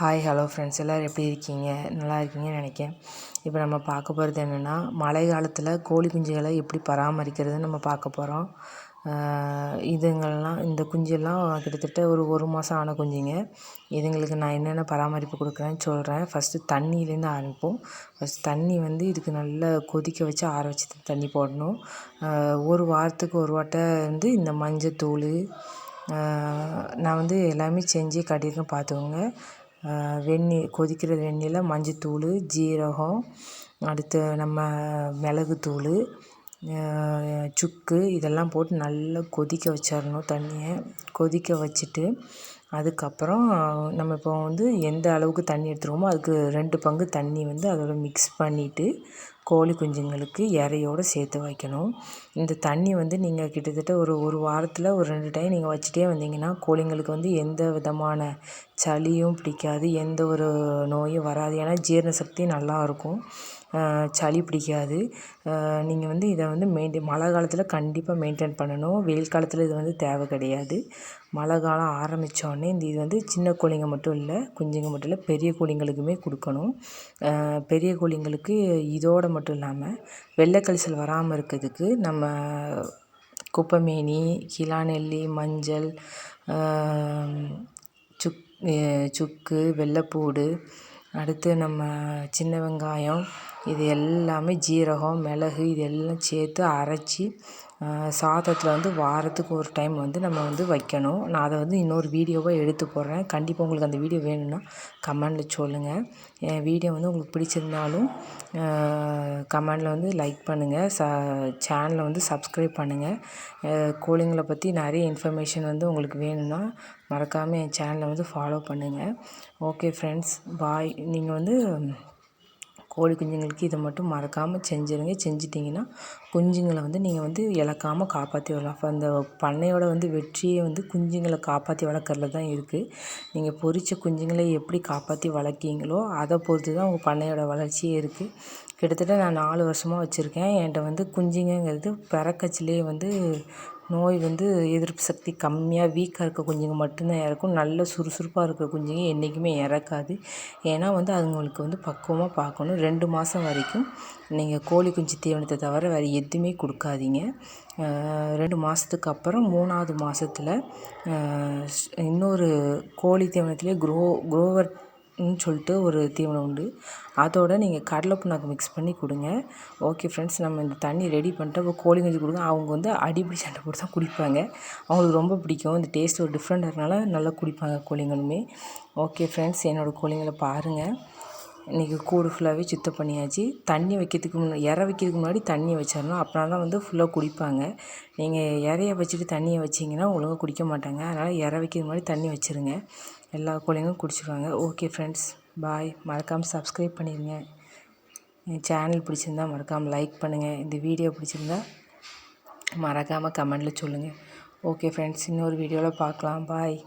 Hi hello friends, எல்லோரும் எப்படி இருக்கீங்க? நல்லா இருக்கீங்கன்னு நினைக்கிறேன். இப்போ நம்ம பார்க்க போகிறது என்னென்னா, மழை காலத்தில் கோழி குஞ்சுகளை எப்படி பராமரிக்கிறதுன்னு நம்ம பார்க்க போகிறோம். இந்த குஞ்செல்லாம் கிட்டத்தட்ட ஒரு மாதம் ஆன குஞ்சுங்க. இதுங்களுக்கு நான் என்னென்ன பராமரிப்பு கொடுக்குறேன்னு சொல்கிறேன். ஃபஸ்ட்டு தண்ணியிலேருந்து ஆரம்பிப்போம். ஃபஸ்ட் தண்ணி இதுக்கு நல்லா கொதிக்க வச்சு ஆற வச்சு தண்ணி போடணும். ஒரு வாரத்துக்கு ஒரு வாட்டை இந்த மஞ்சத்தூள் நான் எல்லாமே செஞ்சு காட்டியிருக்கேன், பார்த்துக்கோங்க. கொதிக்கிற வெந்நீரில் மஞ்சத்தூள், ஜீரகம், அடுத்து நம்ம மிளகுத்தூள், சுக்கு இதெல்லாம் போட்டு நல்லா கொதிக்க வச்சிடணும். தண்ணியை கொதிக்க வச்சுட்டு அதுக்கப்புறம் நம்ம இப்போ எந்த அளவுக்கு தண்ணி எடுத்துருக்கோமோ அதுக்கு 2 பங்கு தண்ணி அதோட மிக்ஸ் பண்ணிவிட்டு கோழி குஞ்சுங்களுக்கு இறையோடு சேர்த்து வைக்கணும். இந்த தண்ணி நீங்கள் கிட்டத்தட்ட ஒரு வாரத்தில் ஒரு 2 டைம் நீங்கள் வச்சுட்டே வந்தீங்கன்னா கோழிங்களுக்கு எந்த விதமான சளியும் பிடிக்காது, எந்த ஒரு நோயும் வராது. ஏன்னா ஜீரண சக்தி நல்லாயிருக்கும், சளி பிடிக்காது. நீங்கள் இதை மழை காலத்தில் கண்டிப்பாக மெயின்டைன் பண்ணணும். வெயில் காலத்தில் இது தேவை கிடையாது. மழை காலம் ஆரம்பித்தோடனே இது சின்ன கோழிங்க மட்டும் இல்லை, குஞ்சுங்க மட்டும் இல்லை, பெரிய கோழிங்களுக்குமே கொடுக்கணும். பெரிய கோழிங்களுக்கு இதோடு மட்டும் இல்லாமல் வெள்ளை கழிச்சல் வராமல் இருக்கிறதுக்கு நம்ம குப்பைமேனி, கிளாநெல்லி, மஞ்சள், சுக்கு, வெள்ளைப்பூடு, அடுத்து நம்ம சின்ன வெங்காயம், இது எல்லாமே ஜீரகம், மிளகு இது எல்லாம் சேர்த்து அரைச்சி சாதத்தில் வாரத்துக்கு ஒரு டைம் நம்ம வைக்கணும். நான் அதை இன்னொரு வீடியோவாக எடுத்து போடுறேன். கண்டிப்பாக உங்களுக்கு அந்த வீடியோ வேணும்னா கமெண்டில் சொல்லுங்கள். என் வீடியோ உங்களுக்கு பிடிச்சிருந்தாலும் கமெண்டில் லைக் பண்ணுங்கள், சேனலை சப்ஸ்கிரைப் பண்ணுங்கள். கோழிங்களை பற்றி நிறைய இன்ஃபர்மேஷன் உங்களுக்கு வேணும்னா மறக்காமல் என் சேனலை ஃபாலோ பண்ணுங்கள். ஓகே ஃப்ரெண்ட்ஸ், பாய். நீங்கள் கோழி குஞ்சுங்களுக்கு இதை மட்டும் மறக்காமல் செஞ்சுருங்க. செஞ்சிட்டிங்கன்னா குஞ்சுங்களை நீங்கள் இழக்காமல் காப்பாற்றி வரலாம். அப்போ அந்த பண்ணையோட வெற்றியே குஞ்சுங்களை காப்பாற்றி வளர்க்குறதுல தான் இருக்குது. நீங்கள் பொரித்த குஞ்சுங்களை எப்படி காப்பாற்றி வளர்க்கீங்களோ அதை பொறுத்து தான் உங்கள் பண்ணையோட வளர்ச்சியே இருக்குது. கிட்டத்தட்ட நான் 4 வருஷமாக வச்சுருக்கேன். என்கிட்ட குஞ்சுங்கிறது பிறக்கச்சிலே நோய் எதிர்ப்பு சக்தி கம்மியாக வீக்காக இருக்க குஞ்சுங்க மட்டும்தான் இறக்கும். நல்ல சுறுசுறுப்பாக இருக்கிற குஞ்சுங்க என்றைக்குமே இறக்காது. ஏன்னா அதுங்களுக்கு பக்குவமாக பார்க்கணும். 2 மாதம் வரைக்கும் நீங்கள் கோழி குஞ்சு தீவனத்தை தவிர வேறு எதுவுமே கொடுக்காதீங்க. 2 மாதத்துக்கு அப்புறம் 3ஆவது மாதத்தில் இன்னொரு கோழி தீவனத்திலே குரோவர் சொல்லிட்டு ஒரு தீவனம் உண்டு. அதோடு நீங்கள் கடலை புண்ணாக்கு மிக்ஸ் பண்ணி கொடுங்க. ஓகே ஃப்ரெண்ட்ஸ், நம்ம இந்த தண்ணி ரெடி பண்ணிட்டு அப்போ கோழி குஞ்சு கொடுங்க. அவங்க அடிப்படி சண்டை போட்டு தான் குடிப்பாங்க. அவங்களுக்கு ரொம்ப பிடிக்கும். இந்த டேஸ்ட் ஒரு டிஃப்ரெண்ட்டாக இருக்கனால நல்லா குடிப்பாங்க கோழிங்களுமே. ஓகே ஃப்ரெண்ட்ஸ், என்னோடய கோழிங்களை பாருங்கள். இன்றைக்கி கூடு ஃபுல்லாகவே சுத்தம் பண்ணியாச்சு. தண்ணி வைக்கிறதுக்கு இறை வைக்கிறதுக்கு முன்னாடி தண்ணியை வச்சிடணும். அப்படின்னா தான் ஃபுல்லாக குடிப்பாங்க. நீங்கள் இறைய வச்சுட்டு தண்ணியை வச்சிங்கன்னா ஒழுங்காக குடிக்க மாட்டாங்க. அதனால் இறை வைக்கிறதுக்கு முன்னாடி தண்ணி வச்சுருங்க. எல்லா கோழிங்களும் குடிச்சிடுவாங்க. ஓகே ஃப்ரெண்ட்ஸ், பாய். மறக்காமல் சப்ஸ்கிரைப் பண்ணிடுங்க. என் சேனல் பிடிச்சிருந்தா மறக்காமல் லைக் பண்ணுங்கள். இந்த வீடியோ பிடிச்சிருந்தா மறக்காமல் கமெண்டில் சொல்லுங்கள். ஓகே ஃப்ரெண்ட்ஸ், இன்னொரு வீடியோவில் பார்க்கலாம். பாய்.